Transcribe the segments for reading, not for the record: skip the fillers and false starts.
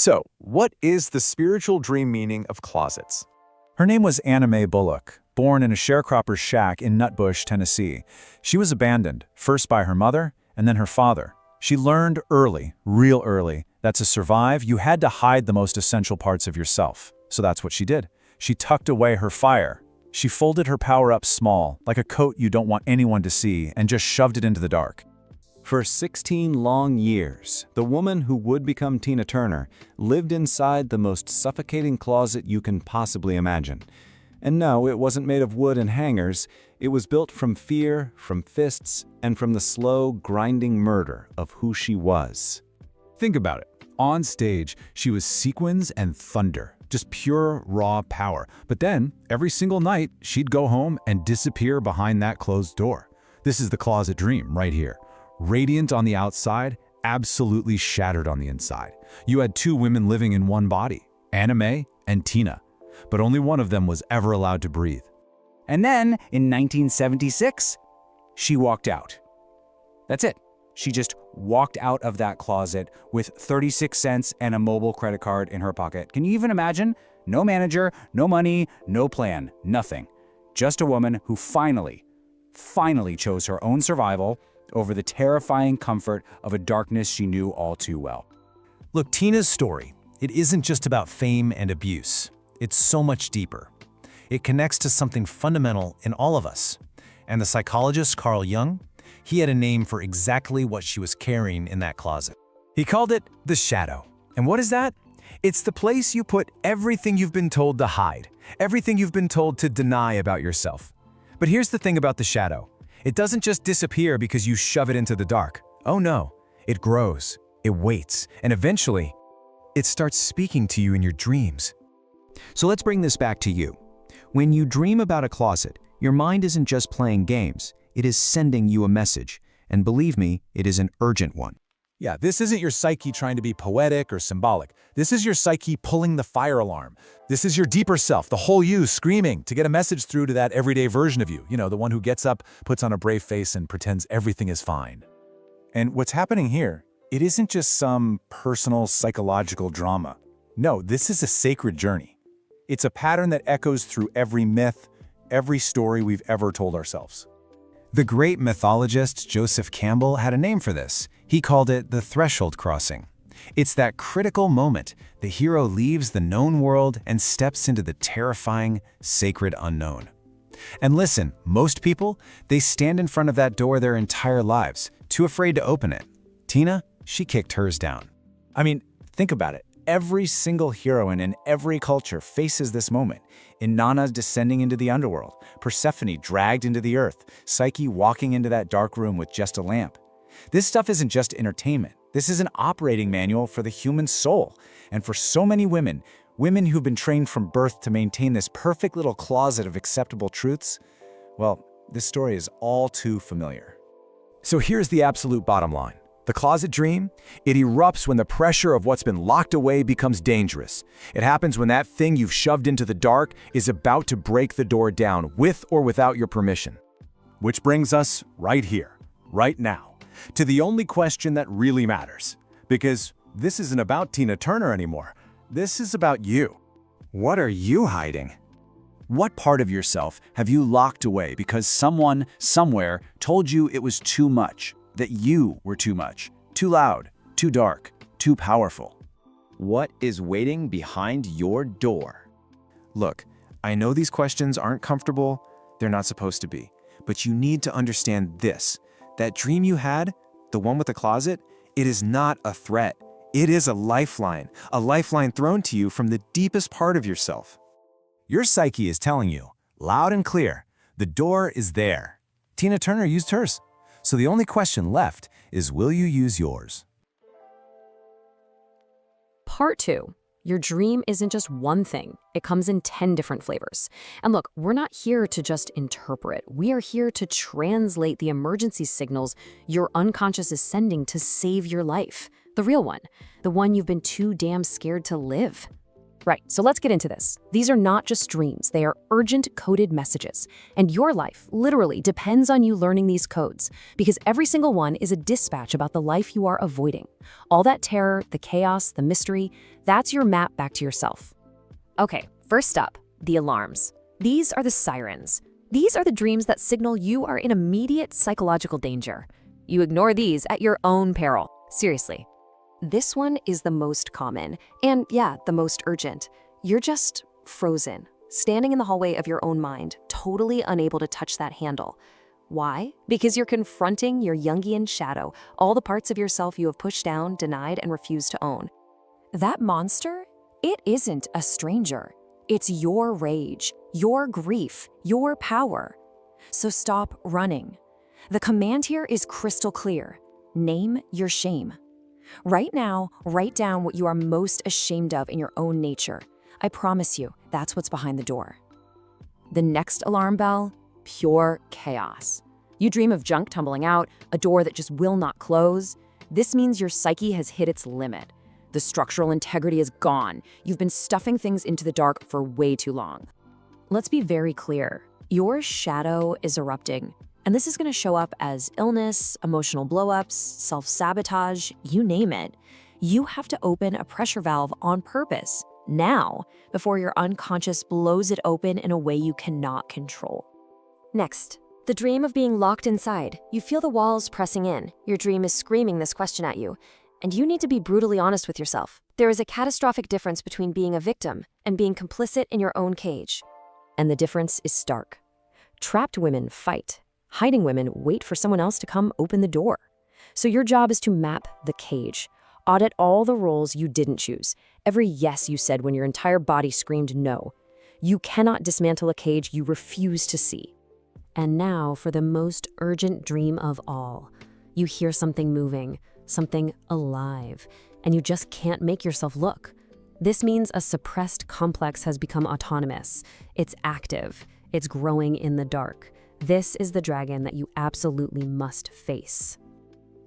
So, what is the spiritual dream meaning of closets? Her name was Anna Mae Bullock, born in a sharecropper's shack in Nutbush, Tennessee. She was abandoned, first by her mother and then her father. She learned early, real early, that to survive, you had to hide the most essential parts of yourself. So that's what she did. She tucked away her fire. She folded her power up small, like a coat you don't want anyone to see, and just shoved it into the dark. For 16 long years, the woman who would become Tina Turner lived inside the most suffocating closet you can possibly imagine. And no, it wasn't made of wood and hangers. It was built from fear, from fists, and from the slow, grinding murder of who she was. Think about it. On stage, she was sequins and thunder, just pure, raw power. But then, every single night, she'd go home and disappear behind that closed door. This is the closet dream right here. Radiant on the outside, absolutely shattered on the inside. You had two women living in one body, Anna Mae and Tina, but only one of them was ever allowed to breathe. And then, in 1976, she walked out. That's it. She just walked out of that closet with 36 cents and a mobile credit card in her pocket. Can you even imagine? No manager, no money, no plan, nothing. Just a woman who finally chose her own survival over the terrifying comfort of a darkness she knew all too well. Look, Tina's story, it isn't just about fame and abuse. It's so much deeper. It connects to something fundamental in all of us. And the psychologist Carl Jung, he had a name for exactly what she was carrying in that closet. He called it the shadow. And what is that? It's the place you put everything you've been told to hide, everything you've been told to deny about yourself. But here's the thing about the shadow. It doesn't just disappear because you shove it into the dark. Oh no, it grows, it waits, and eventually, it starts speaking to you in your dreams. So let's bring this back to you. When you dream about a closet, your mind isn't just playing games, it is sending you a message. And believe me, it is an urgent one. Yeah, this isn't your psyche trying to be poetic or symbolic. This is your psyche pulling the fire alarm. This is your deeper self, the whole you, screaming to get a message through to that everyday version of you. You know, the one who gets up, puts on a brave face, and pretends everything is fine. And what's happening here, it isn't just some personal psychological drama. No, this is a sacred journey. It's a pattern that echoes through every myth, every story we've ever told ourselves. The great mythologist Joseph Campbell had a name for this. He called it the threshold crossing. It's that critical moment the hero leaves the known world and steps into the terrifying, sacred unknown. And listen, most people, they stand in front of that door their entire lives, too afraid to open it. Tina, she kicked hers down. I mean, think about it. Every single heroine in every culture faces this moment. Inanna descending into the underworld, Persephone dragged into the earth, Psyche walking into that dark room with just a lamp. This stuff isn't just entertainment. This is an operating manual for the human soul. And for so many women who've been trained from birth to maintain this perfect little closet of acceptable truths, well, this story is all too familiar. So here's the absolute bottom line. The closet dream, it erupts when the pressure of what's been locked away becomes dangerous. It happens when that thing you've shoved into the dark is about to break the door down with or without your permission. Which brings us right here, right now, to the only question that really matters. Because this isn't about Tina Turner anymore. This is about you. What are you hiding? What part of yourself have you locked away because someone, somewhere, told you it was too much? That you were too much, too loud, too dark, too powerful? What is waiting behind your door? Look, I know these questions aren't comfortable, they're not supposed to be, but you need to understand this. That dream you had, the one with the closet, it is not a threat. It is a lifeline thrown to you from the deepest part of yourself. Your psyche is telling you, loud and clear, the door is there. Tina Turner used hers. So the only question left is, will you use yours? Part 2. Your dream isn't just one thing. It comes in 10 different flavors. And look, we're not here to just interpret. We are here to translate the emergency signals your unconscious is sending to save your life. The real one. The one you've been too damn scared to live. Right, so let's get into this. These are not just dreams, they are urgent coded messages. And your life literally depends on you learning these codes, because every single one is a dispatch about the life you are avoiding. All that terror, the chaos, the mystery, that's your map back to yourself. Okay, first up, the alarms. These are the sirens. These are the dreams that signal you are in immediate psychological danger. You ignore these at your own peril. Seriously. This one is the most common, and yeah, the most urgent. You're just frozen, standing in the hallway of your own mind, totally unable to touch that handle. Why? Because you're confronting your Jungian shadow, all the parts of yourself you have pushed down, denied, and refused to own. That monster, it isn't a stranger. It's your rage, your grief, your power. So stop running. The command here is crystal clear. Name your shame. Right now, write down what you are most ashamed of in your own nature. I promise you, that's what's behind the door. The next alarm bell, pure chaos. You dream of junk tumbling out, a door that just will not close. This means your psyche has hit its limit. The structural integrity is gone. You've been stuffing things into the dark for way too long. Let's be very clear. Your shadow is erupting. And this is going to show up as illness, emotional blowups, self-sabotage, you name it. You have to open a pressure valve on purpose, now, before your unconscious blows it open in a way you cannot control. Next, the dream of being locked inside. You feel the walls pressing in. Your dream is screaming this question at you. And you need to be brutally honest with yourself. There is a catastrophic difference between being a victim and being complicit in your own cage. And the difference is stark. Trapped women fight. Hiding women wait for someone else to come open the door. So your job is to map the cage. Audit all the roles you didn't choose. Every yes you said when your entire body screamed no. You cannot dismantle a cage you refuse to see. And now for the most urgent dream of all. You hear something moving, something alive, and you just can't make yourself look. This means a suppressed complex has become autonomous. It's active. It's growing in the dark. This is the dragon that you absolutely must face.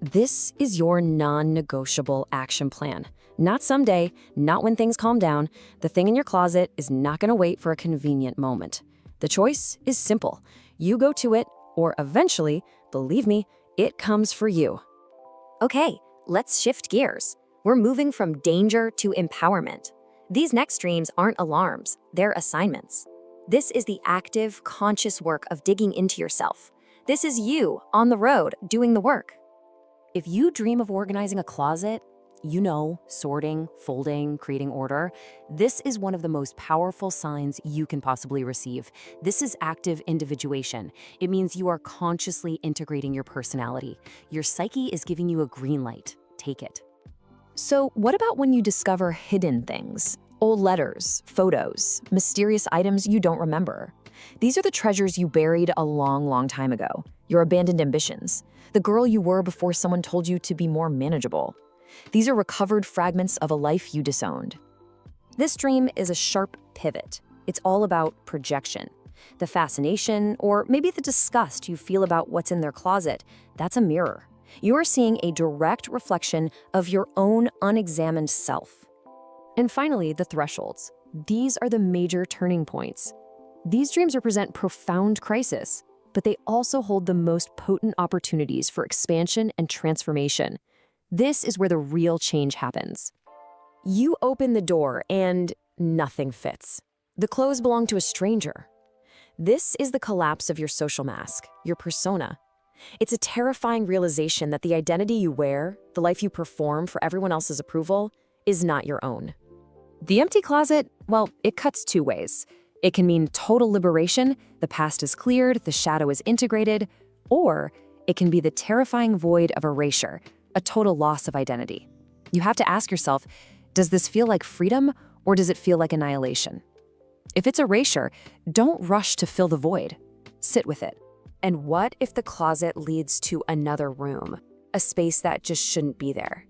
This is your non-negotiable action plan. Not someday, not when things calm down. The thing in your closet is not going to wait for a convenient moment. The choice is simple. You go to it, or eventually, believe me, it comes for you. Okay, let's shift gears. We're moving from danger to empowerment. These next dreams aren't alarms, they're assignments. This is the active, conscious work of digging into yourself. This is you, on the road, doing the work. If you dream of organizing a closet, sorting, folding, creating order, this is one of the most powerful signs you can possibly receive. This is active individuation. It means you are consciously integrating your personality. Your psyche is giving you a green light. Take it. So what about when you discover hidden things? Old letters, photos, mysterious items you don't remember. These are the treasures you buried a long, long time ago. Your abandoned ambitions. The girl you were before someone told you to be more manageable. These are recovered fragments of a life you disowned. This dream is a sharp pivot. It's all about projection. The fascination, or maybe the disgust you feel about what's in their closet, that's a mirror. You are seeing a direct reflection of your own unexamined self. And finally, the thresholds. These are the major turning points. These dreams represent profound crisis, but they also hold the most potent opportunities for expansion and transformation. This is where the real change happens. You open the door and nothing fits. The clothes belong to a stranger. This is the collapse of your social mask, your persona. It's a terrifying realization that the identity you wear, the life you perform for everyone else's approval, is not your own. The empty closet, well, it cuts two ways. It can mean total liberation, the past is cleared, the shadow is integrated, or it can be the terrifying void of erasure, a total loss of identity. You have to ask yourself, does this feel like freedom or does it feel like annihilation? If it's erasure, don't rush to fill the void. Sit with it. And what if the closet leads to another room, a space that just shouldn't be there?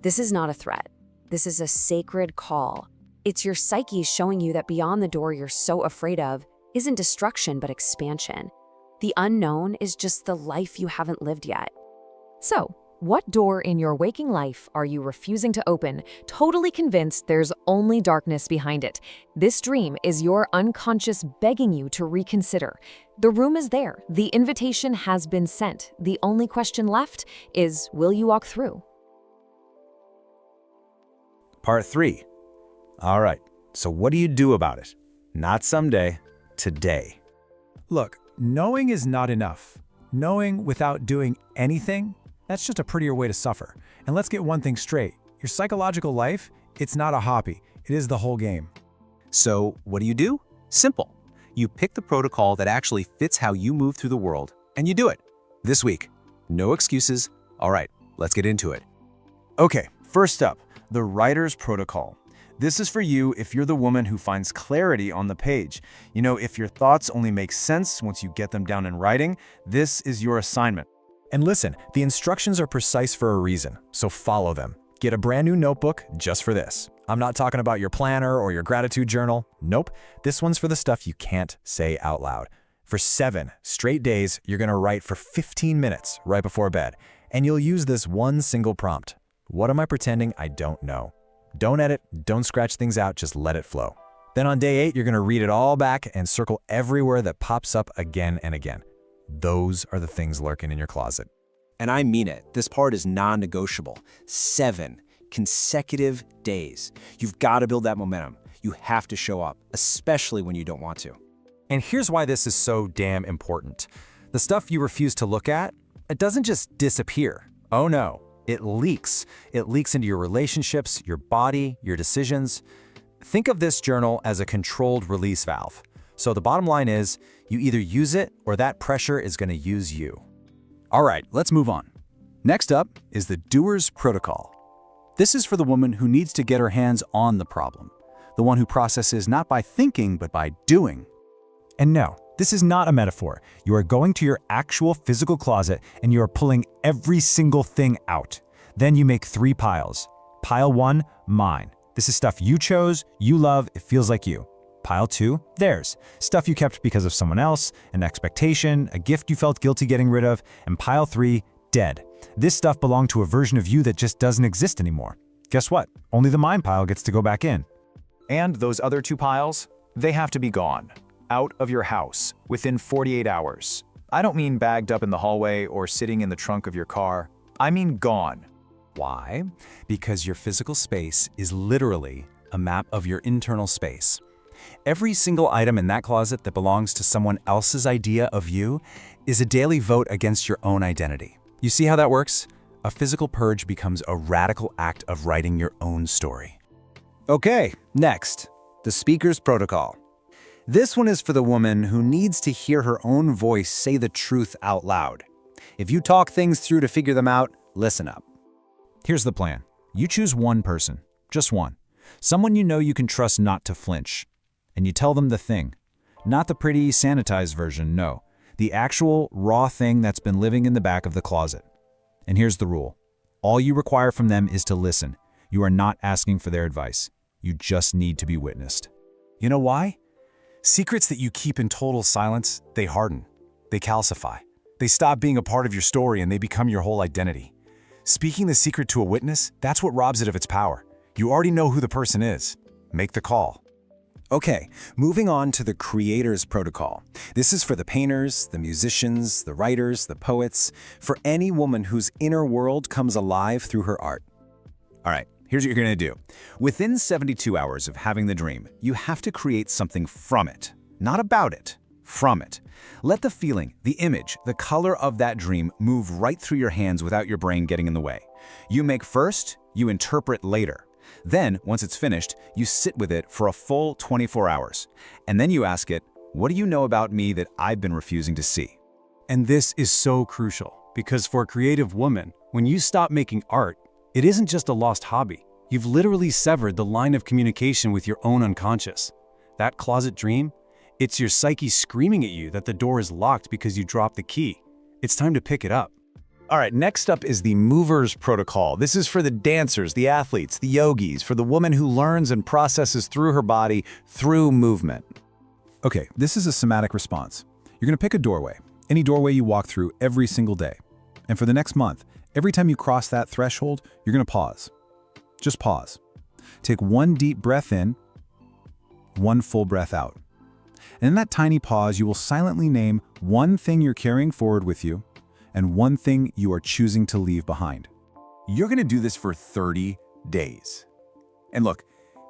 This is not a threat. This is a sacred call. It's your psyche showing you that beyond the door you're so afraid of isn't destruction but expansion. The unknown is just the life you haven't lived yet. So, What door in your waking life are you refusing to open, totally convinced there's only darkness behind it? This dream is your unconscious begging you to reconsider. The room is there. The invitation has been sent. The only question left is, will you walk through? Part 3. All right, so what do you do about it? Not someday, today. Look, knowing is not enough. Knowing without doing anything, that's just a prettier way to suffer. And let's get one thing straight. Your psychological life, it's not a hobby. It is the whole game. So what do? Simple. You pick the protocol that actually fits how you move through the world, and you do it. This week. No excuses. All right, let's get into it. Okay, first up, the writer's protocol. This is for you if you're the woman who finds clarity on the page. You know, if your thoughts only make sense once you get them down in writing, this is your assignment. And listen, the instructions are precise for a reason, so follow them. Get a brand new notebook just for this. I'm not talking about your planner or your gratitude journal. Nope, this one's for the stuff you can't say out loud. For 7 straight days, you're gonna write for 15 minutes right before bed, and you'll use this one single prompt. What am I pretending I don't know? Don't edit, don't scratch things out, just let it flow. Then on day 8, you're gonna read it all back and circle everywhere that pops up again and again. Those are the things lurking in your closet. And I mean it. This part is non-negotiable. 7 consecutive days. You've got to build that momentum. You have to show up, especially when you don't want to. And here's why this is so damn important. The stuff you refuse to look at, it doesn't just disappear. Oh no, it leaks. It leaks into your relationships, your body, your decisions. Think of this journal as a controlled release valve. So the bottom line is, you either use it or that pressure is going to use you. All right, let's move on. Next up is the doer's protocol. This is for the woman who needs to get her hands on the problem, the one who processes not by thinking, but by doing. And no, this is not a metaphor. You are going to your actual physical closet and you are pulling every single thing out. Then you make 3 piles. Pile 1, mine. This is stuff you chose, you love, it feels like you. Pile 2, theirs. Stuff you kept because of someone else, an expectation, a gift you felt guilty getting rid of. And pile 3, dead. This stuff belonged to a version of you that just doesn't exist anymore. Guess what? Only the mine pile gets to go back in. And those other 2 piles, they have to be gone. Out of your house, within 48 hours. I don't mean bagged up in the hallway or sitting in the trunk of your car. I mean gone. Why? Because your physical space is literally a map of your internal space. Every single item in that closet that belongs to someone else's idea of you is a daily vote against your own identity. You see how that works? A physical purge becomes a radical act of writing your own story. Okay, next, the speaker's protocol. This one is for the woman who needs to hear her own voice say the truth out loud. If you talk things through to figure them out, listen up. Here's the plan. You choose one person, just one. Someone you know you can trust not to flinch. And you tell them the thing. Not the pretty, sanitized version, no. The actual, raw thing that's been living in the back of the closet. And here's the rule. All you require from them is to listen. You are not asking for their advice. You just need to be witnessed. You know why? Secrets that you keep in total silence, they harden. They calcify. They stop being a part of your story and they become your whole identity. Speaking the secret to a witness, that's what robs it of its power. You already know who the person is. Make the call. Okay, moving on to the creator's protocol. This is for the painters, the musicians, the writers, the poets, for any woman whose inner world comes alive through her art. All right, here's what you're gonna do. Within 72 hours of having the dream, you have to create something from it. Not about it, from it. Let the feeling, the image, the color of that dream move right through your hands without your brain getting in the way. You make first, you interpret later. Then, once it's finished, you sit with it for a full 24 hours. And then you ask it, what do you know about me that I've been refusing to see? And this is so crucial, because for a creative woman, when you stop making art, it isn't just a lost hobby. You've literally severed the line of communication with your own unconscious. That closet dream, it's your psyche screaming at you that the door is locked because you dropped the key. It's time to pick it up. All right, next up is the mover's protocol. This is for the dancers, the athletes, the yogis, for the woman who learns and processes through her body through movement. Okay, this is a somatic response. You're gonna pick a doorway, any doorway you walk through every single day. And for the next month, Every time you cross that threshold, you're going to pause. Just pause. Take one deep breath in, one full breath out. And in that tiny pause, you will silently name one thing you're carrying forward with you and one thing you are choosing to leave behind. You're going to do this for 30 days. And look,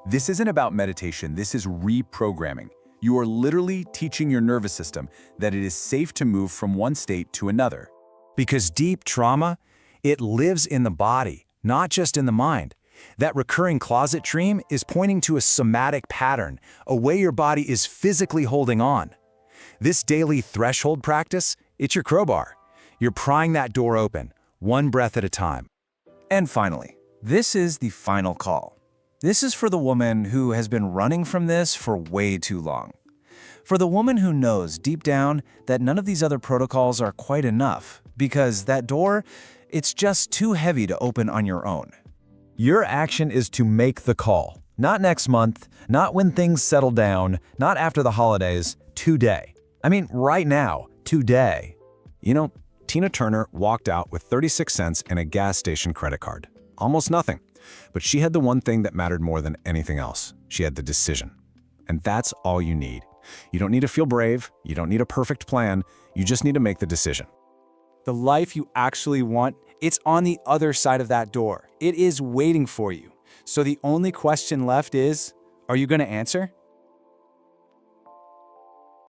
this isn't about meditation, this is reprogramming. You are literally teaching your nervous system that it is safe to move from one state to another. Because deep trauma, it lives in the body, not just in the mind. That recurring closet dream is pointing to a somatic pattern, a way your body is physically holding on. This daily threshold practice, it's your crowbar. You're prying that door open, one breath at a time. And finally, this is the final call. This is for the woman who has been running from this for way too long. For the woman who knows deep down that none of these other protocols are quite enough, because that door, it's just too heavy to open on your own. Your action is to make the call. Not next month, not when things settle down, not after the holidays, today. I mean, right now, today. You know, Tina Turner walked out with 36 cents and a gas station credit card. Almost nothing. But she had the one thing that mattered more than anything else. She had the decision. And that's all you need. You don't need to feel brave. You don't need a perfect plan. You just need to make the decision. The life you actually want, it's on the other side of that door. It is waiting for you. So the only question left is, are you going to answer?